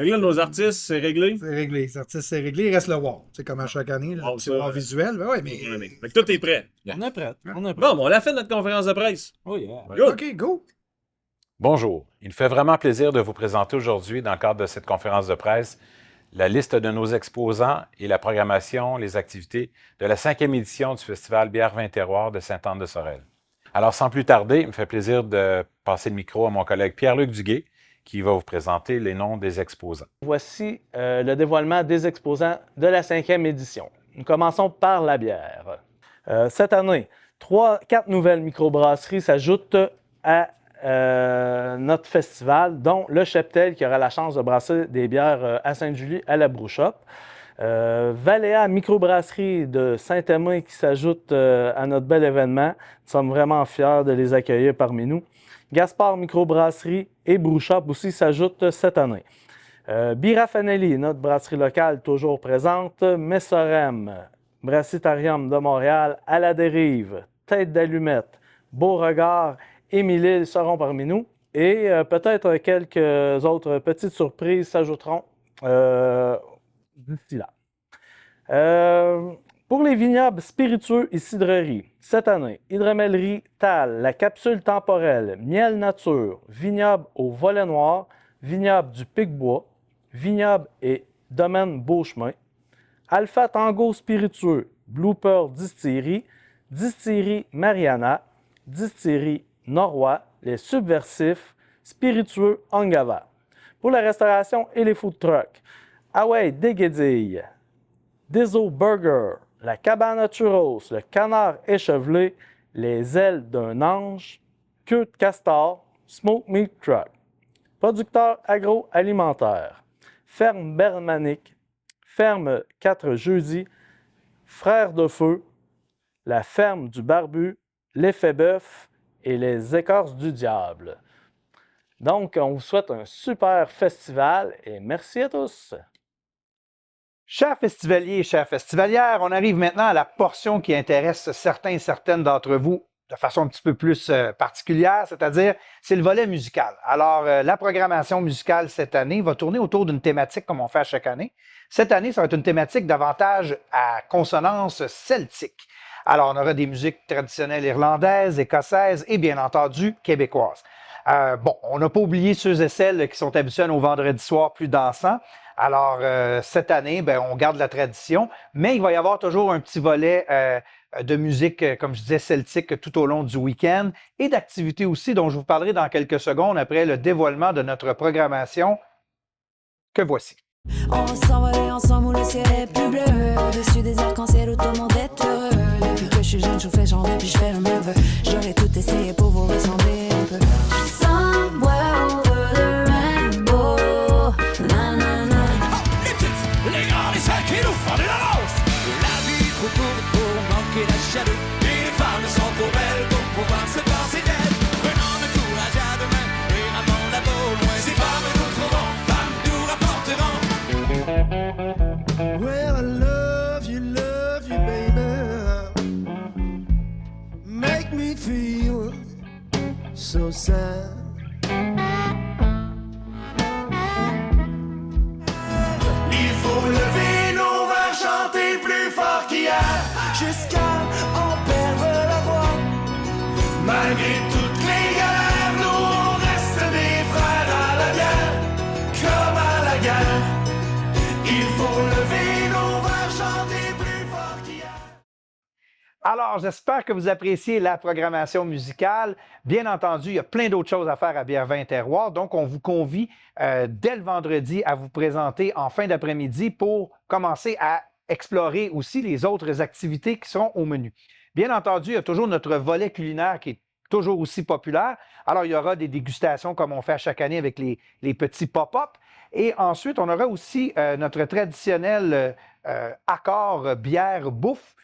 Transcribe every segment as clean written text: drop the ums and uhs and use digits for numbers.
Fait que là, nos artistes, c'est réglé? C'est réglé. Les artistes, c'est réglé. Il reste le WOW. C'est comme à chaque année, là, Wow, le petit ça, WOW visuel. Ben ouais, mais. Fait que tout est prêt. On est prêt. On est prêt. Bon, on a fait notre conférence de presse. Oh yeah. Good. OK, go. Bonjour. Il me fait vraiment plaisir de vous présenter aujourd'hui, dans le cadre de cette conférence de presse, la liste de nos exposants et la programmation, les activités de la 5e édition du Festival Bière Vin Terroir de Sainte-Anne-de-Sorel. Alors, sans plus tarder, il me fait plaisir de passer le micro à mon collègue Pierre-Luc Duguay, qui va vous présenter les noms des exposants. Voici le dévoilement des exposants de la 5e édition. Nous commençons par la bière. Cette année, 4 nouvelles microbrasseries s'ajoutent à notre festival, dont le Cheptel qui aura la chance de brasser des bières à Sainte-Julie à la Brouchotte. Valéa Microbrasserie de Saint-Aimé qui s'ajoute à notre bel événement. Nous sommes vraiment fiers de les accueillir parmi nous. Gaspard Microbrasserie et Brouchotte aussi s'ajoutent cette année. Birafanelli, notre brasserie locale toujours présente. Messorem, Brassitarium de Montréal, À la Dérive, Tête d'Allumette, Beauregard et Mille seront parmi nous. Et peut-être quelques autres petites surprises s'ajouteront d'ici là. Pour les vignobles spiritueux et cidreries, cette année, Hydromellerie Tal, la capsule temporelle, Miel Nature, Vignoble au Volet Noir, Vignoble du Pic-Bois, Vignoble et Domaine Beauchemin, Alpha Tango Spiritueux, Blue Pearl Distillerie, Distillerie Mariana, Distillerie Norrois, Les Subversifs, Spiritueux Angava. Pour la restauration et les food trucks, Hawaii Déguédille, Deso Burger, la Cabane à Churros, le Canard Échevelé, les Ailes d'un Ange, Queue de Castor, Smoke Meat Truck. Producteur agroalimentaire, Ferme Bermanique, Ferme 4 Jeudi, Frères de Feu, la Ferme du Barbu, l'Effet Bœuf et les Écorces du Diable. Donc, on vous souhaite un super festival et merci à tous! Chers festivaliers et chères festivalières, on arrive maintenant à la portion qui intéresse certains et certaines d'entre vous de façon un petit peu plus particulière, c'est-à-dire c'est le volet musical. Alors, la programmation musicale cette année va tourner autour d'une thématique comme on fait à chaque année. Cette année, ça va être une thématique davantage à consonance celtique. Alors, on aura des musiques traditionnelles irlandaises, écossaises et bien entendu québécoises. On n'a pas oublié ceux et celles qui sont habitués à nos vendredis soirs plus dansants. Alors, cette année, on garde la tradition, mais il va y avoir toujours un petit volet de musique, comme je disais, celtique tout au long du week-end et d'activités aussi dont je vous parlerai dans quelques secondes après le dévoilement de notre programmation que voici. On va s'envoler ensemble où le ciel est plus bleu. Au-dessus des arcs-en-ciel où tout le monde est heureux. Depuis que je suis jeune, je vous fais janvier puis je fais le même vœu. J'aurais tout essayé pour vous ressembler un peu. Somewhere over the rainbow. Na na na. Les petites, les grands, les seuls qui nous font de l'avance. La vie est trop courte pour manquer la chaleur. Et les femmes sont trop belles pour pouvoir se passer d'elles. Prenons le courage à demain et ramons la peau loin. Ces femmes nous trouveront, femmes nous rapporteront. Well, I love you, baby. Make me feel so sad. Il faut lever nos mains, chanter plus fort qu'hier. Jusqu'à en perdre la voix. Malgré toutes les galères, nous on reste des frères à la bière. Comme à la guerre. Il faut lever nos mains, chanter plus fort qu'hier. Alors, j'espère que vous appréciez la programmation musicale. Bien entendu, il y a plein d'autres choses à faire à Bière Vin Terroir. Donc, on vous convie dès le vendredi à vous présenter en fin d'après-midi pour commencer à explorer aussi les autres activités qui seront au menu. Bien entendu, il y a toujours notre volet culinaire qui est toujours aussi populaire. Alors, il y aura des dégustations comme on fait à chaque année avec les petits pop-up. Et ensuite, on aura aussi notre traditionnel accord bière-bouffe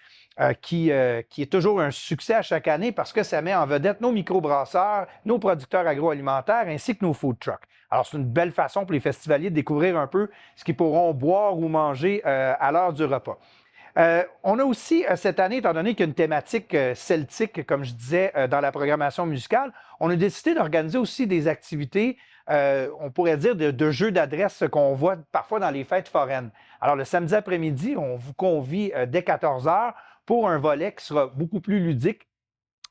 qui est toujours un succès à chaque année parce que ça met en vedette nos microbrasseurs, nos producteurs agroalimentaires ainsi que nos food trucks. Alors, c'est une belle façon pour les festivaliers de découvrir un peu ce qu'ils pourront boire ou manger à l'heure du repas. On a aussi, cette année, étant donné qu'il y a une thématique celtique, comme je disais, dans la programmation musicale, on a décidé d'organiser aussi des activités, on pourrait dire, de jeux d'adresse qu'on voit parfois dans les fêtes foraines. Alors, le samedi après-midi, on vous convie dès 14 h pour un volet qui sera beaucoup plus ludique.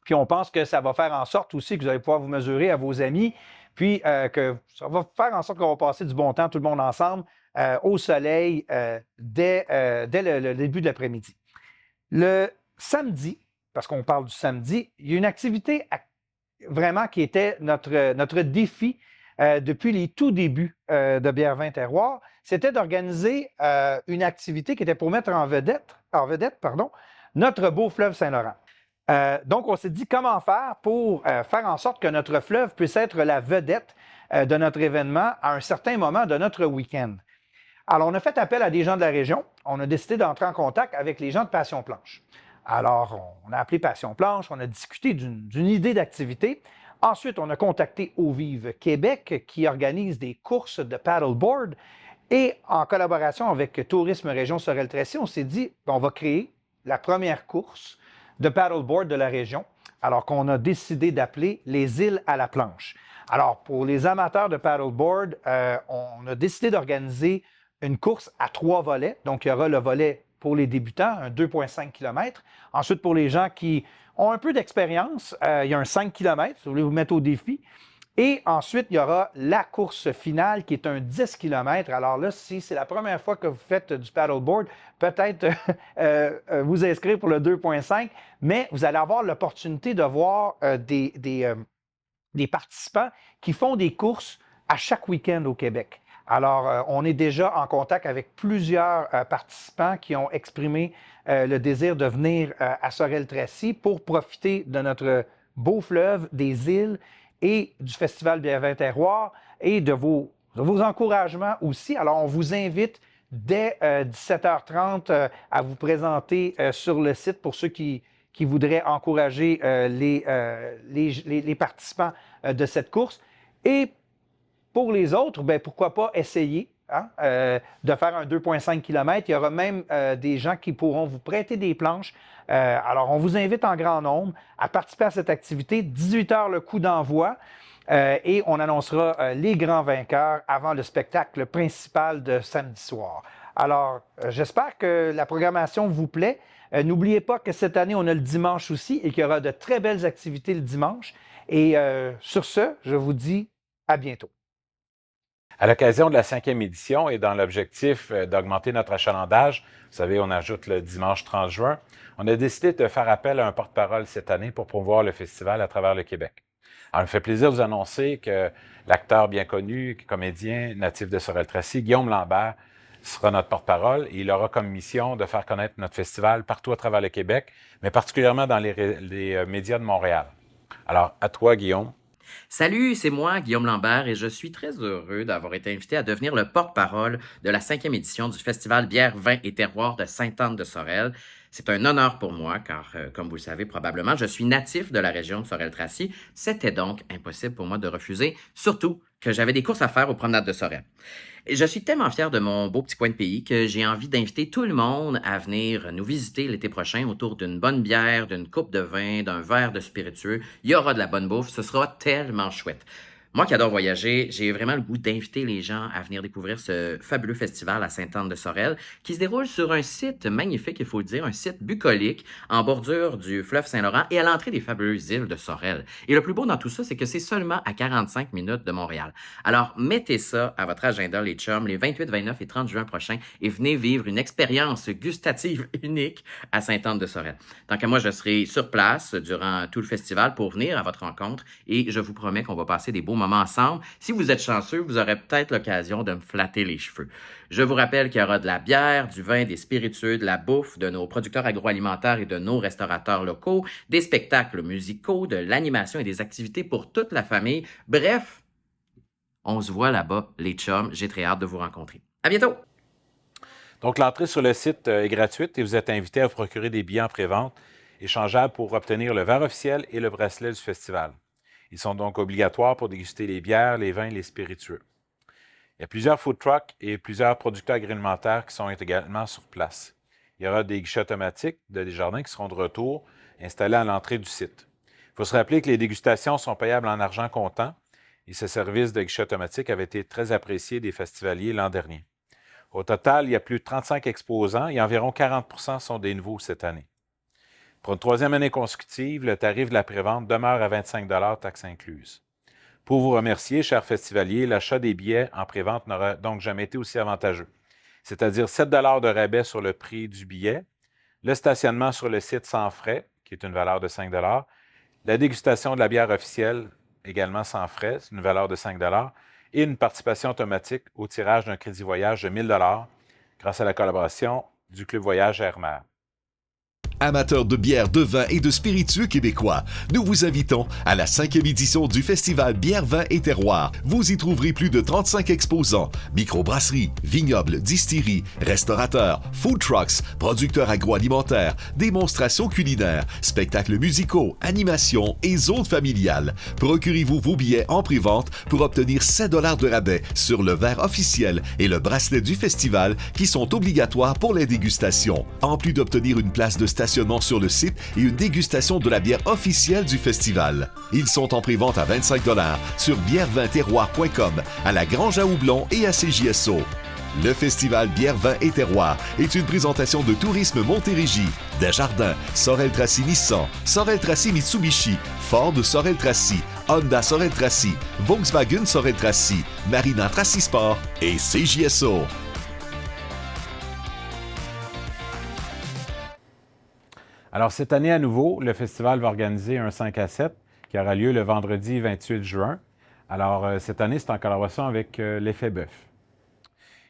Puis on pense que ça va faire en sorte aussi que vous allez pouvoir vous mesurer à vos amis, puis que ça va faire en sorte qu'on va passer du bon temps, tout le monde ensemble, au soleil, dès le début de l'après-midi. Le samedi, parce qu'on parle du samedi, il y a une activité vraiment qui était notre défi depuis les tout débuts de Bière Vin Terroir, c'était d'organiser une activité qui était pour mettre en vedette notre beau fleuve Saint-Laurent. Donc, on s'est dit comment faire pour faire en sorte que notre fleuve puisse être la vedette de notre événement à un certain moment de notre week-end. Alors, on a fait appel à des gens de la région. On a décidé d'entrer en contact avec les gens de Passion Planche. Alors, on a appelé Passion Planche, on a discuté d'une idée d'activité. Ensuite, on a contacté Eau Vive Québec qui organise des courses de paddleboard. Et en collaboration avec Tourisme Région Sorel-Tracy, on s'est dit on va créer la première course de paddleboard de la région, alors qu'on a décidé d'appeler les îles à la planche. Alors, pour les amateurs de paddleboard, on a décidé d'organiser une course à 3 volets. Donc, il y aura le volet pour les débutants, un 2,5 km. Ensuite, pour les gens qui ont un peu d'expérience, il y a un 5 km, si vous voulez vous mettre au défi. Et ensuite, il y aura la course finale qui est un 10 km. Alors là, si c'est la première fois que vous faites du paddleboard, peut-être vous inscrire pour le 2,5, mais vous allez avoir l'opportunité de voir des participants qui font des courses à chaque week-end au Québec. Alors, on est déjà en contact avec plusieurs participants qui ont exprimé le désir de venir à Sorel-Tracy pour profiter de notre beau fleuve, des îles, et du Festival Bière Vin Terroir et de vos encouragements aussi. Alors, on vous invite dès 17h30 à vous présenter sur le site pour ceux qui voudraient encourager les participants de cette course. Et pour les autres, bien, pourquoi pas essayer de faire un 2,5 km. Il y aura même des gens qui pourront vous prêter des planches. Alors, on vous invite en grand nombre à participer à cette activité. 18 h le coup d'envoi et on annoncera les grands vainqueurs avant le spectacle principal de samedi soir. Alors, j'espère que la programmation vous plaît. N'oubliez pas que cette année, on a le dimanche aussi et qu'il y aura de très belles activités le dimanche. Et sur ce, je vous dis à bientôt. À l'occasion de la 5e édition et dans l'objectif d'augmenter notre achalandage, vous savez, on ajoute le dimanche 30 juin, on a décidé de faire appel à un porte-parole cette année pour promouvoir le festival à travers le Québec. Alors, il me fait plaisir de vous annoncer que l'acteur bien connu, comédien natif de Sorel-Tracy, Guillaume Lambert, sera notre porte-parole et il aura comme mission de faire connaître notre festival partout à travers le Québec, mais particulièrement dans les médias de Montréal. Alors, à toi, Guillaume. Salut, c'est moi, Guillaume Lambert, et je suis très heureux d'avoir été invité à devenir le porte-parole de la 5e édition du Festival Bière, Vin et Terroir de Sainte-Anne-de-Sorel. C'est un honneur pour moi, car, comme vous le savez probablement, je suis natif de la région de Sorel-Tracy. C'était donc impossible pour moi de refuser, surtout que j'avais des courses à faire aux promenades de Sorel. Et je suis tellement fier de mon beau petit coin de pays que j'ai envie d'inviter tout le monde à venir nous visiter l'été prochain autour d'une bonne bière, d'une coupe de vin, d'un verre de spiritueux. Il y aura de la bonne bouffe, ce sera tellement chouette. Moi qui adore voyager, j'ai vraiment le goût d'inviter les gens à venir découvrir ce fabuleux festival à Sainte-Anne-de-Sorel qui se déroule sur un site magnifique, il faut le dire, un site bucolique en bordure du fleuve Saint-Laurent et à l'entrée des fabuleuses îles de Sorel. Et le plus beau dans tout ça, c'est que c'est seulement à 45 minutes de Montréal. Alors, mettez ça à votre agenda, les chums, les 28, 29 et 30 juin prochains et venez vivre une expérience gustative unique à Sainte-Anne-de-Sorel. Tant que moi, je serai sur place durant tout le festival pour venir à votre rencontre et je vous promets qu'on va passer des beaux moments ensemble. Si vous êtes chanceux, vous aurez peut-être l'occasion de me flatter les cheveux. Je vous rappelle qu'il y aura de la bière, du vin, des spiritueux, de la bouffe, de nos producteurs agroalimentaires et de nos restaurateurs locaux, des spectacles musicaux, de l'animation et des activités pour toute la famille. Bref, on se voit là-bas, les chums. J'ai très hâte de vous rencontrer. À bientôt! Donc, l'entrée sur le site est gratuite et vous êtes invité à vous procurer des billets en pré-vente échangeables pour obtenir le verre officiel et le bracelet du festival. Ils sont donc obligatoires pour déguster les bières, les vins et les spiritueux. Il y a plusieurs food trucks et plusieurs producteurs agroalimentaires qui sont également sur place. Il y aura des guichets automatiques de Desjardins qui seront de retour installés à l'entrée du site. Il faut se rappeler que les dégustations sont payables en argent comptant et ce service de guichet automatique avait été très apprécié des festivaliers l'an dernier. Au total, il y a plus de 35 exposants et environ 40 sont des nouveaux cette année. Pour une troisième année consécutive, le tarif de la prévente demeure à 25 $ taxes incluses. Pour vous remercier, chers festivaliers, l'achat des billets en prévente n'aura donc jamais été aussi avantageux. C'est-à-dire 7 $ de rabais sur le prix du billet, le stationnement sur le site sans frais, qui est une valeur de 5 $, la dégustation de la bière officielle, également sans frais, c'est une valeur de 5 $ et une participation automatique au tirage d'un crédit voyage de 1 000 $ grâce à la collaboration du Club Voyage Air-Mer. Amateurs de bière, de vin et de spiritueux québécois, nous vous invitons à la 5e édition du Festival Bière, Vin et Terroir. Vous y trouverez plus de 35 exposants, microbrasseries, vignobles, distilleries, restaurateurs, food trucks, producteurs agroalimentaires, démonstrations culinaires, spectacles musicaux, animations et zones familiales. Procurez-vous vos billets en pré-vente pour obtenir 7 $ de rabais sur le verre officiel et le bracelet du festival qui sont obligatoires pour les dégustations. En plus d'obtenir une place de stationnement sur le site et une dégustation de la bière officielle du festival. Ils sont en pré-vente à 25 $ sur bièrevinterroir.com, à la Grange à Houblon et à CJSO. Le Festival Bière, Vin et Terroir est une présentation de Tourisme Montérégie, Desjardins, Sorel-Tracy Nissan, Sorel-Tracy Mitsubishi, Ford Sorel-Tracy, Honda Sorel-Tracy, Volkswagen Sorel-Tracy, Marina Tracy Sport et CJSO. Alors, cette année, à nouveau, le festival va organiser un 5 à 7 qui aura lieu le vendredi 28 juin. Alors, cette année, c'est en collaboration avec l'Effet Bœuf.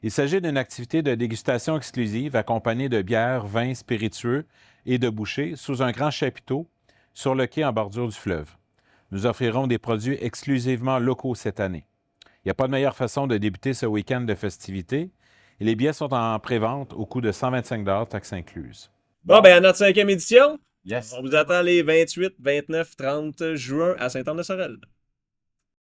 Il s'agit d'une activité de dégustation exclusive accompagnée de bières, vins, spiritueux et de bouchées sous un grand chapiteau sur le quai en bordure du fleuve. Nous offrirons des produits exclusivement locaux cette année. Il n'y a pas de meilleure façon de débuter ce week-end de festivités et les billets sont en pré-vente au coût de 125 $, taxes incluses. Bon, ben à notre 5e édition, Yes. on vous attend les 28, 29, 30 juin à Sainte-Anne-de-Sorel.